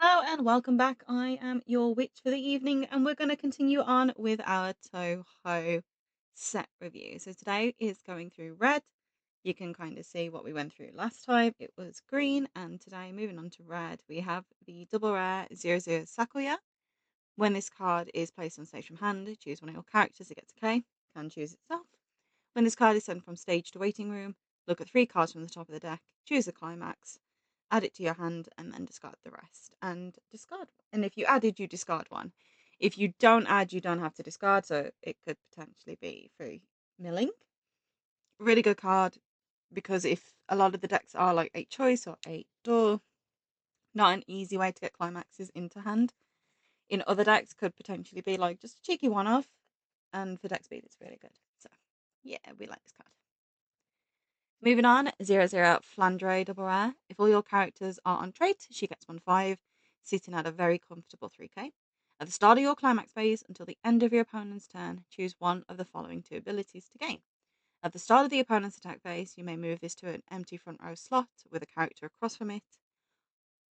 Hello and welcome back. I am your witch for the evening, and we're going to continue on with our Toho set review. So today is going through red. You can kind of see what we went through last time. It was green, and today, moving on to red, we have the double rare 00 Sakuya. When this card is placed on stage from hand, choose one of your characters. It gets a K. Can choose itself. When this card is sent from stage to waiting room, look at 3 cards from the top of the deck, choose a climax, add it to your hand, and then discard the rest. And discard one. And if you added, you discard one. If you don't add, you don't have to discard, so it could potentially be free milling. Really good card because if a lot of the decks are like 8 choice or 8 door, not an easy way to get climaxes into hand. In other decks, could potentially be like just a cheeky one off, and for deck speed, it's really good. So, yeah, we like this card. Moving on, 00 Flandre double rare. If all your characters are on trait, she gets 1/5, sitting at a very comfortable 3k. At the start of your climax phase until the end of your opponent's turn, choose one of the following 2 abilities to gain. At the start of the opponent's attack phase, you may move this to an empty front row slot with a character across from it,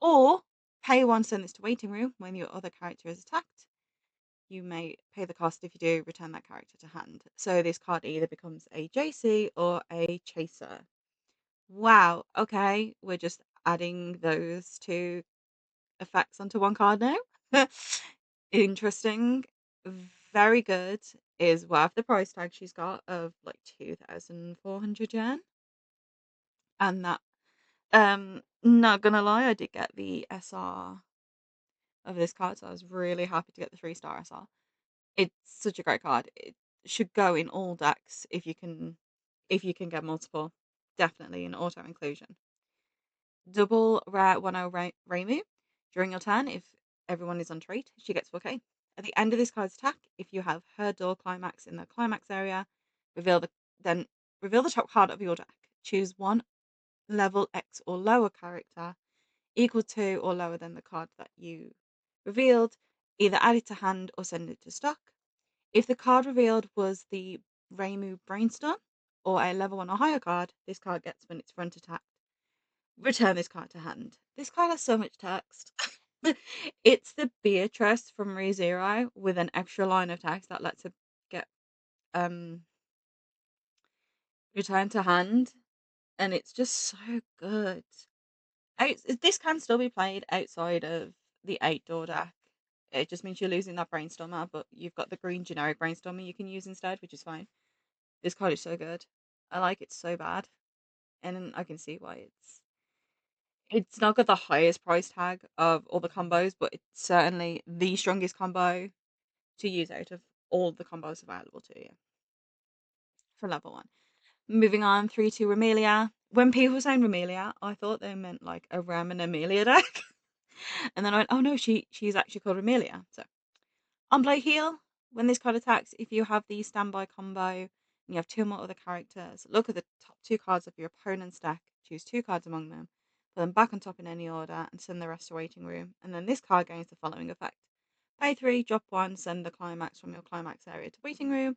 or pay 1, send this to waiting room when your other character is attacked. You may pay the cost. If you do, return that character to hand. So this card either becomes a JC or a chaser. Wow, okay, we're just adding those 2 effects onto 1 card now. Interesting. Very good. Is worth the price tag she's got of, like, 2,400 yen. And that, not gonna lie, I did get the SR of this card, so I was really happy to get the 3-star SR. It's such a great card. It should go in all decks if you can get multiple. Definitely an auto inclusion. Double rare 1/0 Reimu. During your turn, if everyone is on trait, she gets 4k. At the end of this card's attack, if you have her door climax in the climax area, reveal the then reveal the top card of your deck. Choose one level X or lower character equal to or lower than the card that you revealed. Either add it to hand or send it to stock. If the card revealed was the Reimu Brainstorm or a level 1 or higher card, this card gets when it's front attack. Return this card to hand. This card has so much text. It's the Beatrice from ReZero with an extra line of text that lets her get um returned to hand, and it's just so good. This can still be played outside of the 8 door deck. It just means you're losing that brainstormer, but you've got the green generic brainstormer you can use instead, which is fine. This card is so good. I like it so bad, and I can see why it's not got the highest price tag of all the combos, but it's certainly the strongest combo to use out of all the combos available to you for level 1. Moving on, 3-2 Remelia. When people were saying Remelia, I thought they meant like a Rem and Amelia deck. And then I went, oh no, she's actually called Remelia. So, on play heal, when this card attacks, if you have the standby combo and you have 2 more other characters, look at the top 2 cards of your opponent's deck, choose 2 cards among them, put them back on top in any order, and send the rest to waiting room. And then this card gains the following effect. Pay 3, drop 1, send the climax from your climax area to waiting room,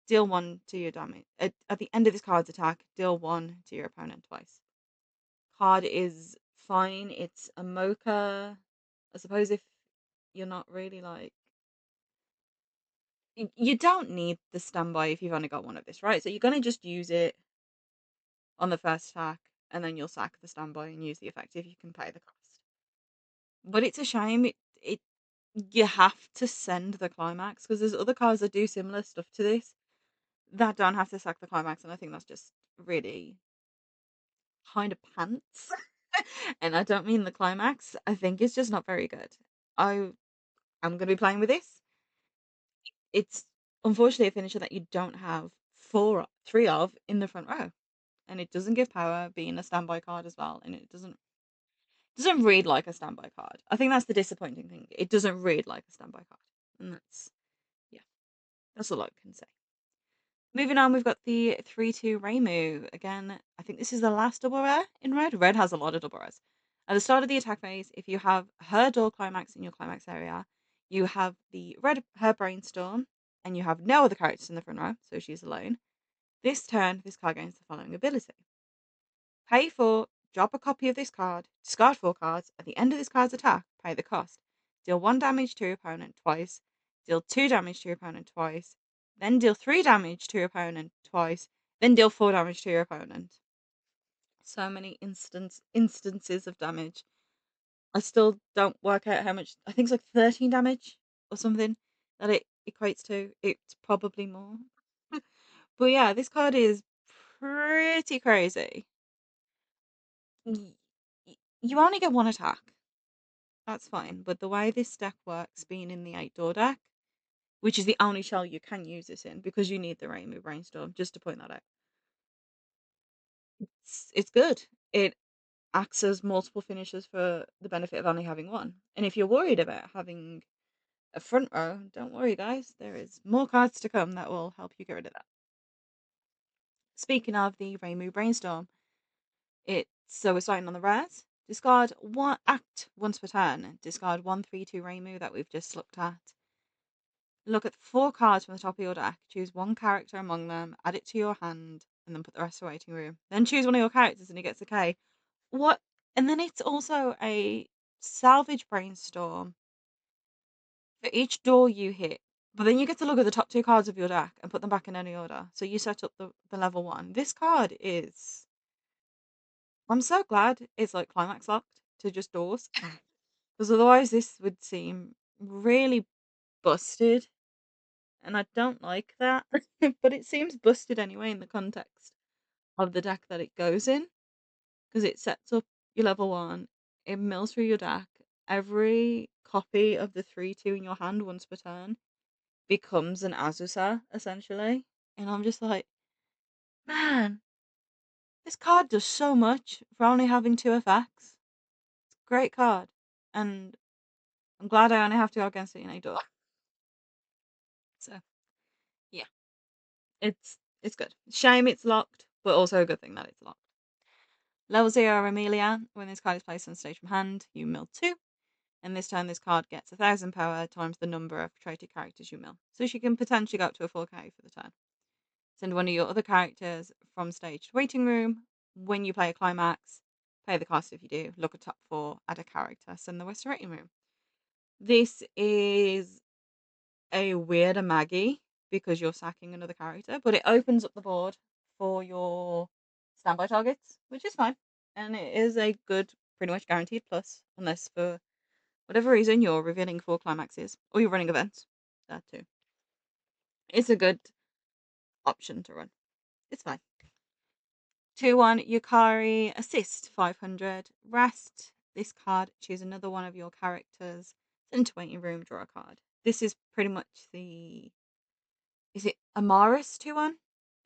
deal 1 to your damage. At the end of this card's attack, deal 1 to your opponent twice. Card is fine. It's a mocha. I suppose if you're not really like you don't need the standby if you've only got one of this, right? So you're gonna just use it on the first attack, and then you'll sack the standby and use the effect if you can pay the cost. But it's a shame it you have to send the climax because there's other cards that do similar stuff to this that don't have to sack the climax, and I think that's just really kind of pants. And I don't mean the climax. I think it's just not very good. I am gonna be playing with this. It's unfortunately a finisher that you don't have 3 of in the front row, and it doesn't give power being a standby card as well, and it doesn't read like a standby card. I think that's the disappointing thing. It doesn't read like a standby card, and yeah, that's all I can say. Moving on, we've got the 3-2 Reimu. Again, I think this is the last double rare in red. Red has a lot of double rares. At the start of the attack phase, if you have her door climax in your climax area, you have the red her brainstorm, and you have no other characters in the front row, so she's alone. This turn, this card gains the following ability. Pay 4, drop a copy of this card, discard 4 cards. At the end of this card's attack, pay the cost. Deal 1 damage to your opponent twice. Deal 2 damage to your opponent twice. Then deal 3 damage to your opponent twice. Then deal 4 damage to your opponent. So many instances of damage. I still don't work out how much. I think it's like 13 damage or something that it equates to. It's probably more. But yeah, this card is pretty crazy. Y- You only get one attack. That's fine. But the way this deck works, being in the 8 door deck, which is the only shell you can use this in because you need the Rainbow Brainstorm, just to point that out. It's good. It acts as multiple finishes for the benefit of only having one. And if you're worried about having a front row, don't worry, guys. There is more cards to come that will help you get rid of that. Speaking of the Rainbow Brainstorm, we're starting on the rares. Discard one act once per turn. Discard 1/3/2 Rainbow that we've just looked at. Look at 4 cards from the top of your deck. Choose one character among them, add it to your hand, and then put the rest in the waiting room. Then choose one of your characters and it gets a K. What? And then it's also a salvage brainstorm for each door you hit. But then you get to look at the top 2 cards of your deck and put them back in any order. So you set up the level 1. This card is. I'm so glad it's like climax locked to just doors. Because otherwise, this would seem really busted. And I don't like that. But it seems busted anyway in the context of the deck that it goes in. Because it sets up your level 1, it mills through your deck. Every copy of the 3/2 in your hand once per turn becomes an Azusa, essentially. And I'm just like, man, this card does so much for only having 2 effects. It's a great card. And I'm glad I only have to go against it in a door. So yeah, it's good. Shame it's locked, but also a good thing that it's locked. Level 0 Amelia. When this card is placed on stage from hand, you mill 2. And this turn, this card gets 1,000 power times the number of traded characters you mill. So she can potentially go up to a 4K for the turn. Send one of your other characters from stage to waiting room. When you play a climax, pay the cost if you do. Look at top 4, add a character, send the rest to waiting room. This is a weirder Maggie because you're sacking another character, but it opens up the board for your standby targets, which is fine. And it is a good, pretty much guaranteed plus, unless for whatever reason you're revealing 4 climaxes or you're running events. That too. It's a good option to run. It's fine. 2/1 Yukari assist 500 rest. This card, choose another one of your characters, send to waiting room, draw a card. This is pretty much the. Is it Amaris 2/1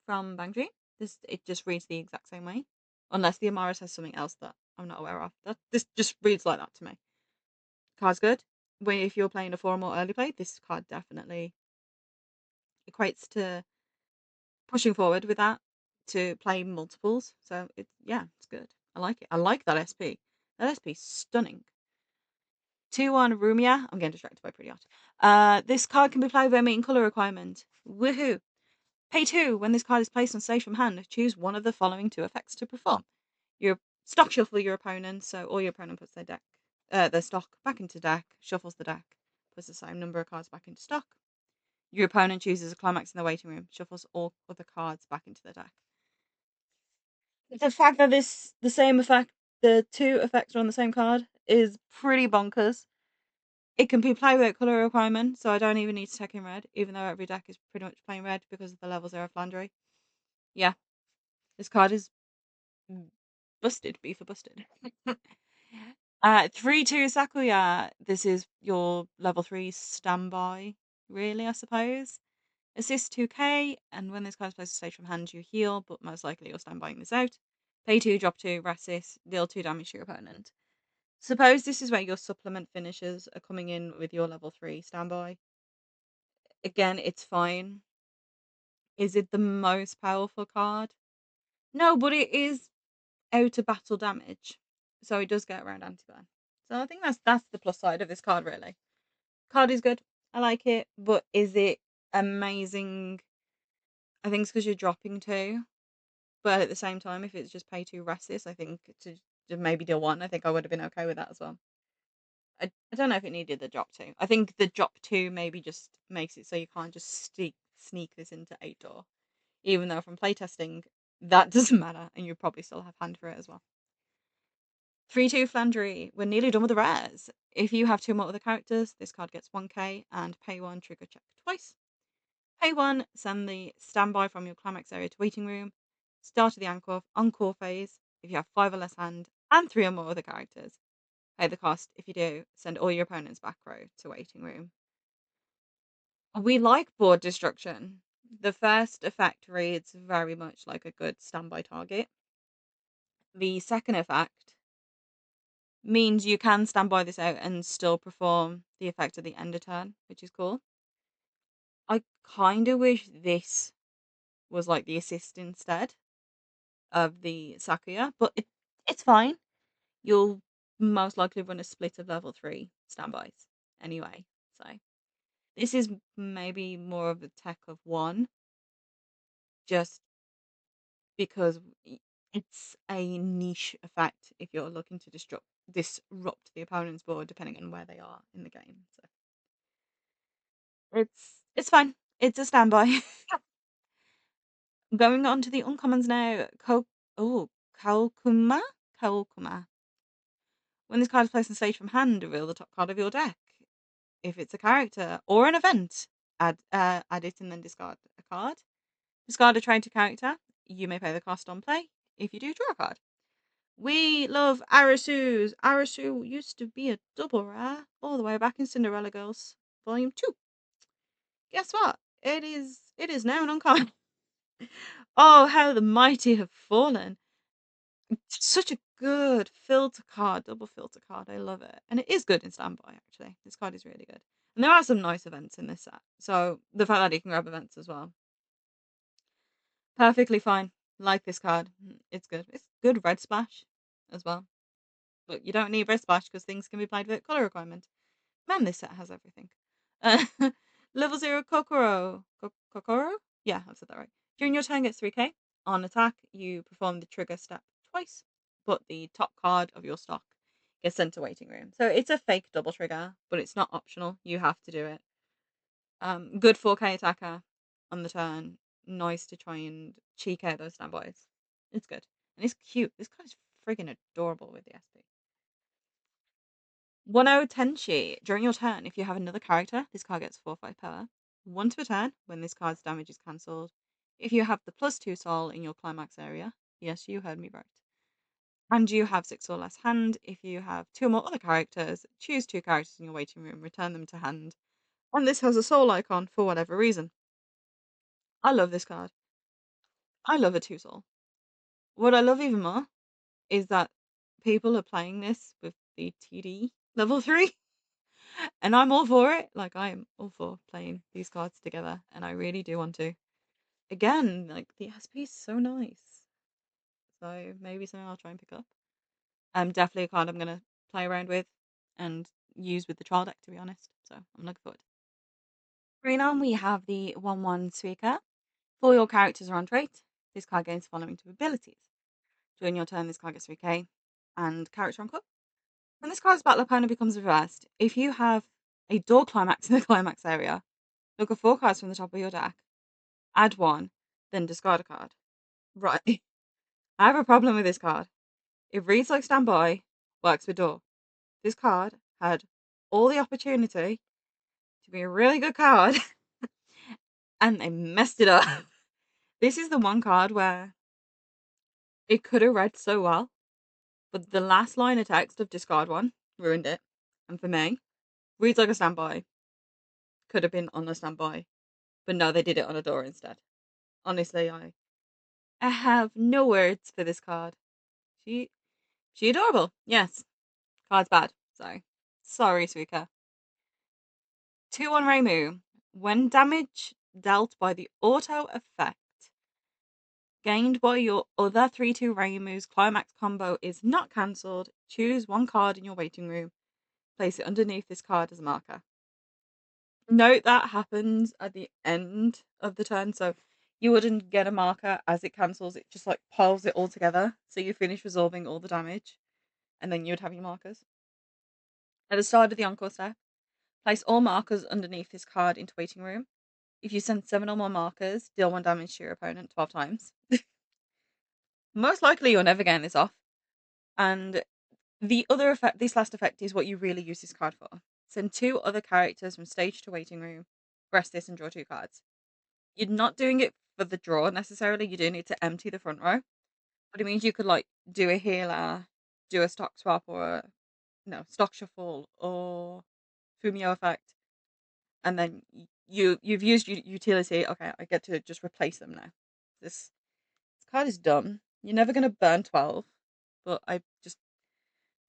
from Bang Dream? It just reads the exact same way, unless the Amaris has something else that I'm not aware of. This just reads like that to me. Card's good. If you're playing a 4 or more early play, this card definitely equates to pushing forward with that to play multiples. So it's good. I like it. I like that SP. That SP's stunning. 2/1 Rumia. I'm getting distracted by Pretty Art. This card can be played by meeting color requirement. Woohoo! Pay 2 when this card is placed on stage from hand. Choose one of the following 2 effects to perform. Your stock shuffle your opponent, so all your opponent puts their stock back into deck, shuffles the deck, puts the same number of cards back into stock. Your opponent chooses a climax in the waiting room, shuffles all other cards back into the deck. The fact that the same effect, the 2 effects are on the same card, is pretty bonkers. It can be played without color requirement, so I don't even need to take in red, even though every deck is pretty much playing red because of the level 0 Flandre. Yeah, this card is busted, B for busted. 3/2 Sakuya. This is your level 3 standby, really, I suppose. Assist 2k, and when this card is placed on stage from hand, you heal, but most likely you're standbying this out. Pay 2, drop 2, resist, deal 2 damage to your opponent. Suppose this is where your supplement finishes are coming in with your level 3 standby. Again, it's fine. Is it the most powerful card? No, but it is out of battle damage. So it does get around anti-ban. So I think that's the plus side of this card, really. Card is good. I like it, but is it amazing? I think it's because you're dropping 2. But at the same time, if it's just pay 2 resist, I think just maybe deal 1. I think I would have been okay with that as well. I don't know if it needed the drop 2. I think the drop 2 maybe just makes it so you can't just sneak this into 8 door. Even though from playtesting, that doesn't matter, and you probably still have hand for it as well. 3-2 Flandry. We're nearly done with the rares. If you have 2 more other characters, this card gets 1k, and pay 1, trigger check twice. Pay 1, send the standby from your climax area to waiting room. Start of the encore phase if you have 5 or less hand, and 3 or more other characters. Pay the cost. If you do, send all your opponents back row to waiting room. We like board destruction. The first effect reads very much like a good standby target. The second effect means you can stand by this out and still perform the effect at the end of turn, which is cool. I kind of wish this was like the assist instead of the Sakuya, but it's fine. You'll most likely run a split of level 3 standbys anyway. So this is maybe more of a tech of 1, just because it's a niche effect if you're looking to disrupt the opponent's board, depending on where they are in the game. So it's fine. It's a standby. Going on to the uncommons now. Kaokuma? Kaokuma. When this card is placed on stage from hand, reveal the top card of your deck. If it's a character or an event, add it and then discard a card. Discard a traitor character. You may pay the cost on play. If you do, draw a card. We love Arasu's. Arasu used to be a double rare all the way back in Cinderella Girls Volume 2. Guess what? It is now an uncommon. Oh, how the mighty have fallen. Such a good filter card, double filter card. I love it. And it is good in standby, actually. This card is really good. And there are some nice events in this set. So the fact that you can grab events as well. Perfectly fine. Like this card. It's good. It's good red splash as well. But you don't need red splash because things can be played with color requirement. Man, this set has everything. Uh, level 0 Kokoro. Kokoro? Yeah, I've said that right. During your turn gets 3k. On attack, you perform the trigger step twice, but the top card of your stock gets sent to waiting room. So it's a fake double trigger, but it's not optional. You have to do it. Good 4k attacker on the turn. Nice to try and cheek out those standbys. It's good. And it's cute. This card is friggin' adorable with the SP. 1-0 Tenchi. During your turn, if you have another character, this card gets 4/5 power. 1 to a turn when this card's damage is cancelled. If you have the +2 soul in your climax area, yes, you heard me right. And you have 6 or less hand, if you have 2 or more other characters, choose 2 characters in your waiting room, return them to hand. And this has a soul icon for whatever reason. I love this card. I love a 2 soul. What I love even more is that people are playing this with the TD level 3. And I'm all for it. Like, I am all for playing these cards together, and I really do want to. Again, like, the SP is so nice. So maybe something I'll try and pick up. Definitely a card I'm going to play around with and use with the trial deck, to be honest. So I'm looking forward. Green on, we have the 1/1 Suika. For your characters are on trait, this card gains the following 2 abilities. During your turn, this card gets 3k, and character on cut. When this card's battle opponent becomes reversed, if you have a door climax in the climax area, look at 4 cards from the top of your deck, add 1, then discard a card. Right. I have a problem with this card. It reads like standby, works with door. This card had all the opportunity to be a really good card, and they messed it up. This is the one card where it could have read so well, but the last line of text of discard 1 ruined it. And for me, reads like a standby. Could have been on a standby. But no, they did it on a door instead. Honestly, I have no words for this card. She adorable. Yes. Card's bad. Sorry, Suika. 2/1 Reimu. When damage dealt by the auto effect gained by your other 3/2 Reimu's climax combo is not cancelled, choose 1 card in your waiting room. Place it underneath this card as a marker. Note that happens at the end of the turn, so you wouldn't get a marker as it cancels, it just like piles it all together, so you finish resolving all the damage. and then you would have your markers. At the start of the encore step, place all markers underneath this card into waiting room. If you send 7 or more markers, deal 1 damage to your opponent 12 times. Most likely you're never getting this off. And the other effect, this last effect, is what you really use this card for. Send 2 other characters from stage to waiting room, rest this and draw 2 cards. You're not doing it for the draw necessarily, you're doing it to empty the front row. But it means you could like do a healer, do a stock swap or a stock shuffle or Fumio effect, and then you've used utility. Okay, I get to just replace them now. This card is dumb. You're never gonna burn 12, but I just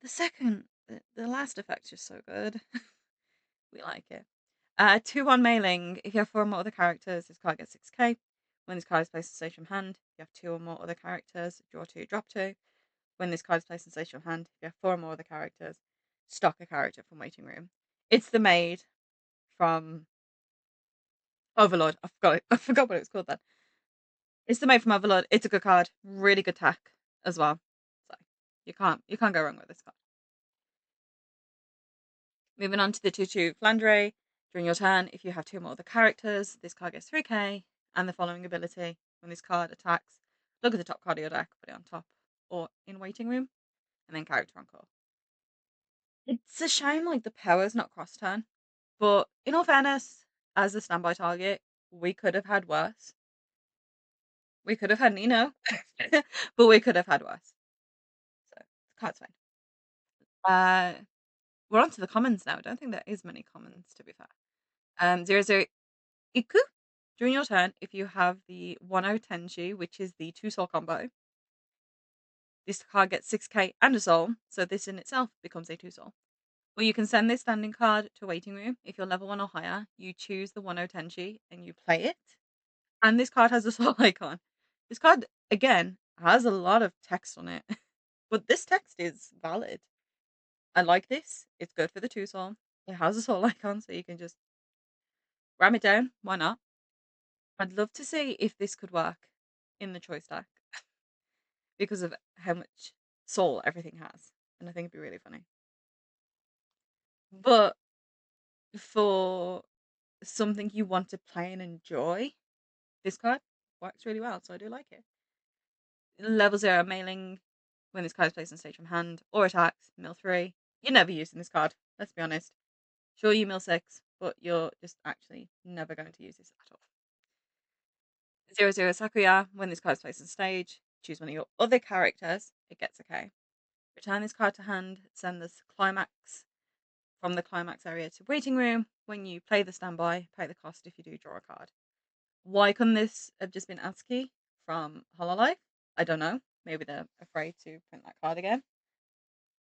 the last effect's just so good. We like it. 2-1 mailing. If you have 4 or more other characters, this card gets 6k. When this card is placed in stage from hand, if you have 2 or more other characters, draw 2, drop 2. When this card is placed in stage from hand, if you have 4 or more other characters, stock a character from waiting room. It's the maid from Overlord. I forgot it. I forgot what it was called then. It's the maid from Overlord. It's a good card. Really good tech as well. So you can't go wrong with this card. Moving on to the 2/2 Flandre. During your turn, if you have 2 or more other characters, this card gets 3k. And the following ability: when this card attacks, look at the top card of your deck, put it on top or in waiting room, and then character encore. It's a shame like the power's not cross turn, but in all fairness, as a standby target, we could have had worse. We could have had Nino, but we could have had worse. So the card's fine. We're on to the commons now. I don't think there is many commons, to be fair. 0/0 Iku. During your turn, if you have the 1/0 Tenji, which is the 2 soul combo, this card gets 6k and a soul, so this in itself becomes a 2 soul. Or you can send this standing card to waiting room. If you're level 1 or higher, you choose the 1/0 Tenji and you play it. And this card has a soul icon. This card, again, has a lot of text on it, but this text is valid. I like this. It's good for the 2 soul. It has a soul icon, so you can just ram it down. Why not? I'd love to see if this could work in the choice deck because of how much soul everything has. And I think it'd be really funny. But for something you want to play and enjoy, this card works really well, so I do like it. Level 0 mailing. When this card is placed on stage from hand or attacks, mill 3. You're never using this card, let's be honest. Sure, you mill 6, but you're just actually never going to use this at all. 0/0 Sakuya. When this card is placed on stage, choose one of your other characters. It gets okay. Return this card to hand. Send this climax from the climax area to waiting room. When you play the standby, pay the cost if you do draw a card. Why couldn't this have just been ASCII from Hololive? I don't know. Maybe they're afraid to print that card again.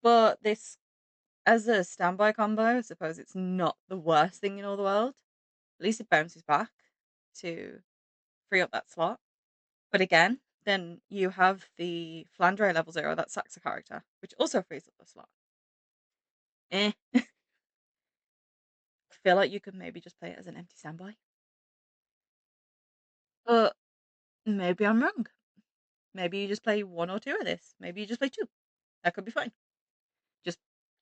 But this, as a standby combo, I suppose it's not the worst thing in all the world. At least it bounces back to free up that slot. But again, then you have the Flandre level 0 that sacks a character, which also frees up the slot. I feel like you could maybe just play it as an empty standby. But maybe I'm wrong. Maybe you just play 1 or 2 of this. Maybe you just play 2. That could be fine. Just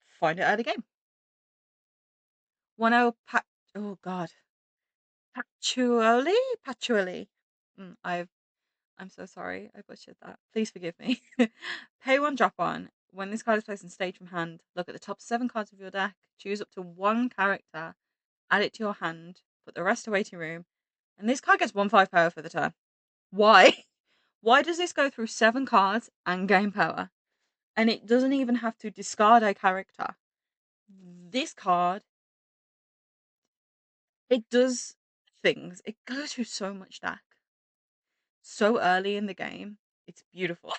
find it out of the game. 1/0 oh god. Patchouli? I'm so sorry, I butchered that. Please forgive me. Pay 1, drop 1. When this card is placed in stage from hand, look at the top 7 cards of your deck, choose up to 1 character, add it to your hand, put the rest to waiting room, and this card gets 1/5 power for the turn. Why? Why does this go through 7 cards and gain power? And it doesn't even have to discard a character. This card, it does things. It goes through so much deck. So early in the game. It's beautiful.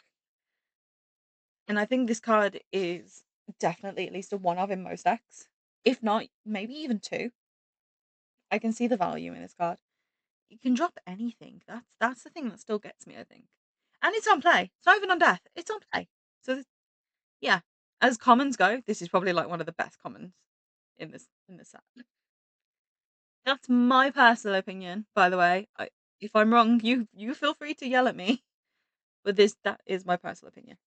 And I think this card is definitely at least a one of in most decks. If not, maybe even 2. I can see the value in this card. You can drop anything. That's the thing that still gets me, I think. And it's on play. It's not even on death. It's on play. So yeah. As commons go, this is probably like one of the best commons in this set. That's my personal opinion, by the way. If I'm wrong, you feel free to yell at me. But that is my personal opinion.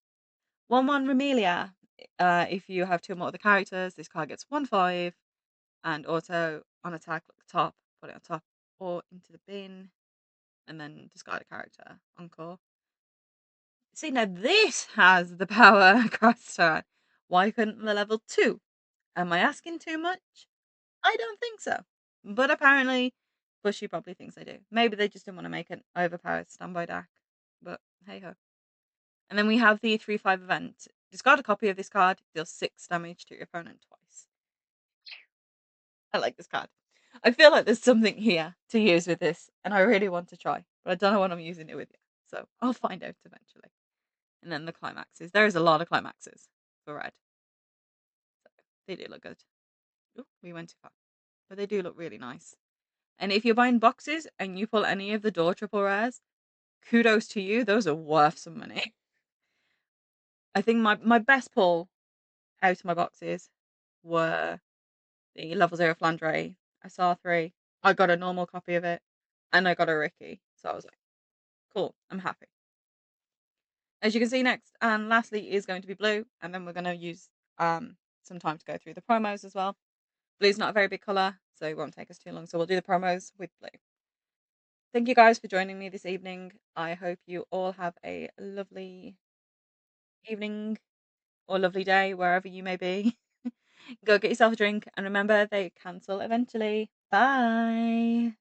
1/1 Remelia. If you have two or more of the characters, this card gets 1/5, and auto on attack, look top, put it on top or into the bin, and then discard a character. Encore. See, now this has the power across turn. Why couldn't the level 2? Am I asking too much? I don't think so. But apparently, Bushy probably thinks I do. Maybe they just didn't want to make an overpowered standby deck. But hey ho. And then we have the 3/5 event. Discard a copy of this card, deal 6 damage to your opponent twice. I like this card. I feel like there's something here to use with this, and I really want to try, but I don't know what I'm using it with yet. So I'll find out eventually. And then the climaxes. There is a lot of climaxes for red. So they do look good. Ooh, we went too far. But they do look really nice. And if you're buying boxes and you pull any of the door triple rares, kudos to you. Those are worth some money. I think my best pull out of my boxes were the level 0 Flandre. I saw 3. I got a normal copy of it, and I got a Ricky. So I was like, cool, I'm happy. As you can see next, and lastly is going to be blue, and then we're going to use some time to go through the promos as well. Blue's not a very big colour, so it won't take us too long. So we'll do the promos with blue. Thank you guys for joining me this evening. I hope you all have a lovely evening or lovely day wherever you may be. Go get yourself a drink, and remember, they cancel eventually. Bye.